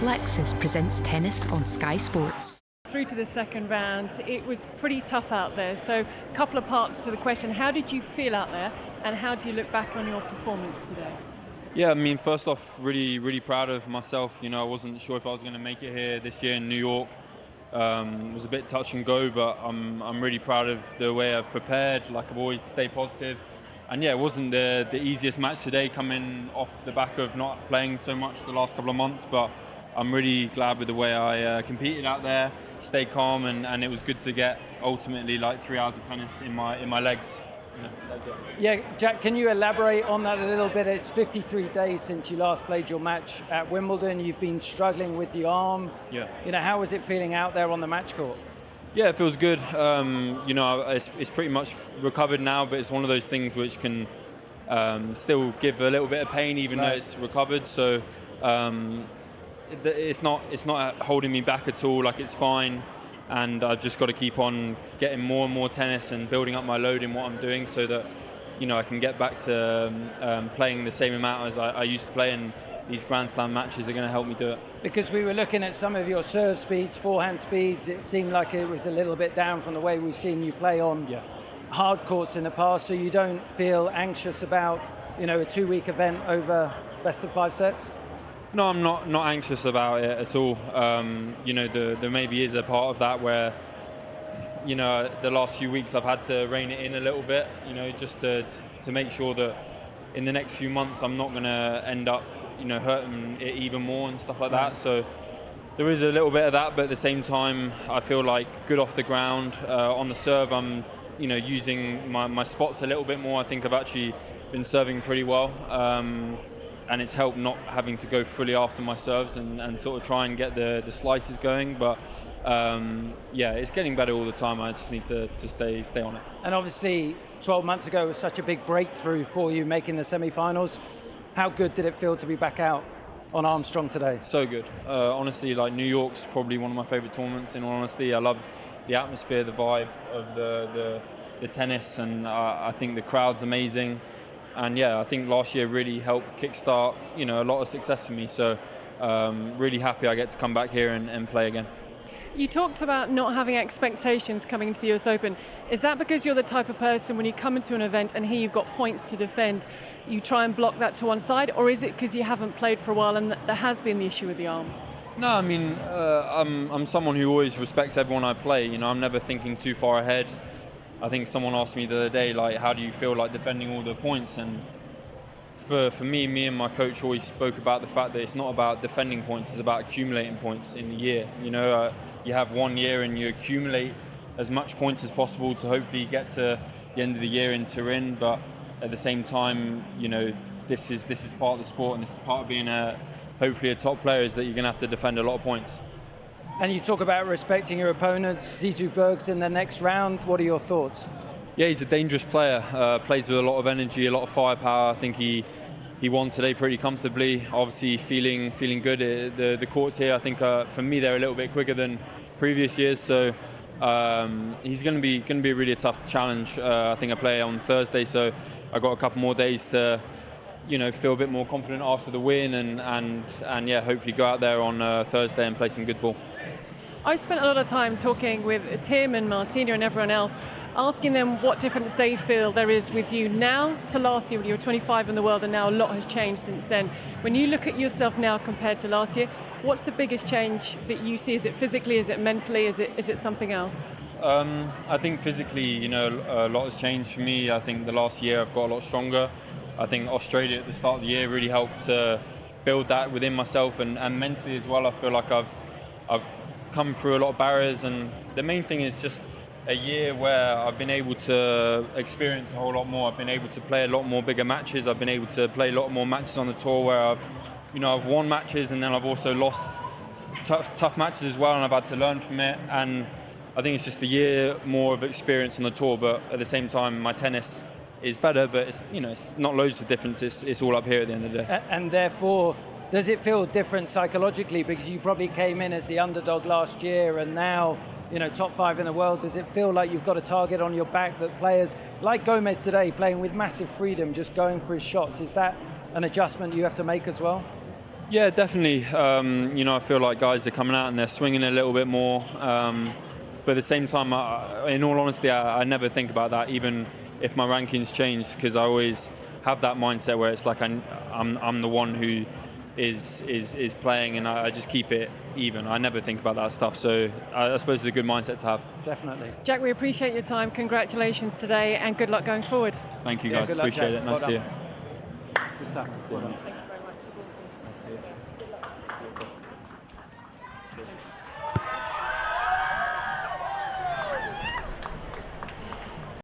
Lexus presents tennis on Sky Sports. Through to the second round, it was pretty tough out there. So a couple of parts to the question. How did you feel out there and how do you look back on your performance today? Yeah, I mean, first off, really proud of myself. You know, I wasn't sure if I was going to make it here this year in New York. It was a bit touch and go, but I'm really proud of the way I've prepared. Like, I've always stayed positive. And yeah, it wasn't the easiest match today, coming off the back of not playing so much the last couple of months, but I'm really glad with the way I competed out there, stayed calm, and it was good to get ultimately like 3 hours of tennis in my legs. That's it. Yeah, Jack, can you elaborate on that a little bit? It's 53 days since you last played your match at Wimbledon. You've been struggling with the arm. Yeah. You know, how is it feeling out there on the match court? Yeah, it feels good. You know, it's pretty much recovered now, but it's one of those things which can still give a little bit of pain, even though it's recovered. So it's not holding me back at all. Like, it's fine, and I've just got to keep on getting more and more tennis and building up my load in what I'm doing, so that, you know, I can get back to playing the same amount as I used to play, and these Grand Slam matches are going to help me do it. Because we were looking at some of your serve speeds, forehand speeds, it seemed like it was a little bit down from the way we've seen you play on hard courts in the past, so you don't feel anxious about, you know, a 2-week event over best of 5 sets? No, I'm not anxious about it at all. You know, there maybe is a part of that where, you know, the last few weeks I've had to rein it in a little bit, you know, just to make sure that in the next few months I'm not going to end up, you know, hurting it even more and stuff like that. So there is a little bit of that, but at the same time I feel like good off the ground. On the serve, I'm, you know, using my spots a little bit more. I think I've actually been serving pretty well. And it's helped not having to go fully after my serves and sort of try and get the slices going. But yeah, it's getting better all the time. I just need to stay on it. And obviously 12 months ago was such a big breakthrough for you, making the semi-finals. How good did it feel to be back out on Armstrong today? So good. Honestly, like, New York's probably one of my favourite tournaments, in all honesty. I love the atmosphere, the vibe of the tennis, and I think the crowd's amazing. And yeah, I think last year really helped kickstart, you know, a lot of success for me. So really happy I get to come back here and play again. You talked about not having expectations coming into the US Open. Is that because you're the type of person, when you come into an event and here you've got points to defend, you try and block that to one side? Or is it because you haven't played for a while and there has been the issue with the arm? No, I mean, I'm someone who always respects everyone I play. You know, I'm never thinking too far ahead. I think someone asked me the other day, like, how do you feel like defending all the points? And for me and my coach always spoke about the fact that it's not about defending points, it's about accumulating points in the year. You know, you have 1 year and you accumulate as much points as possible to hopefully get to the end of the year in Turin. But at the same time, you know, this is part of the sport, and this is part of being hopefully a top player, is that you're going to have to defend a lot of points. And you talk about respecting your opponents. Zizou Berg's in the next round. What are your thoughts? Yeah, he's a dangerous player. Plays with a lot of energy, a lot of firepower. I think he won today pretty comfortably. Obviously, feeling good. The courts here, I think, for me, they're a little bit quicker than previous years. So he's going to be really a tough challenge. I think I play on Thursday, so I got a couple more days to, you know, feel a bit more confident after the win, and yeah, hopefully go out there on Thursday and play some good ball. I spent a lot of time talking with Tim and Martina and everyone else, asking them what difference they feel there is with you now to last year when you were 25 in the world, and now a lot has changed since then. When you look at yourself now compared to last year, what's the biggest change that you see? Is it physically, is it mentally, is it something else? I think physically, you know, a lot has changed for me. I think the last year I've got a lot stronger. I think Australia at the start of the year really helped to build that within myself, and mentally as well. I feel like I've come through a lot of barriers, and the main thing is just a year where I've been able to experience a whole lot more. I've been able to play a lot more bigger matches. I've been able to play a lot more matches on the tour where I've won matches, and then I've also lost tough matches as well, and I've had to learn from it. And I think it's just a year more of experience on the tour, but at the same time my tennis is better, but it's not loads of difference. It's all up here at the end of the day. And therefore, does it feel different psychologically, because you probably came in as the underdog last year and now, you know, top 5 in the world? Does it feel like you've got a target on your back, that players like Gomez today, playing with massive freedom, just going for his shots, is that an adjustment you have to make as well? Yeah, definitely. You know, I feel like guys are coming out and they're swinging a little bit more. But at the same time, in all honesty, I never think about that, even if my rankings change, because I always have that mindset where it's like I'm the one who is playing, and I just keep it even. I never think about that stuff. So I suppose it's a good mindset to have. Definitely. Jack, we appreciate your time. Congratulations today, and good luck going forward. Thank you, guys. Good luck, Appreciate Jack. it. Nice to see you. Good stuff. Well done. Thank you very much. It's awesome. Nice to see you.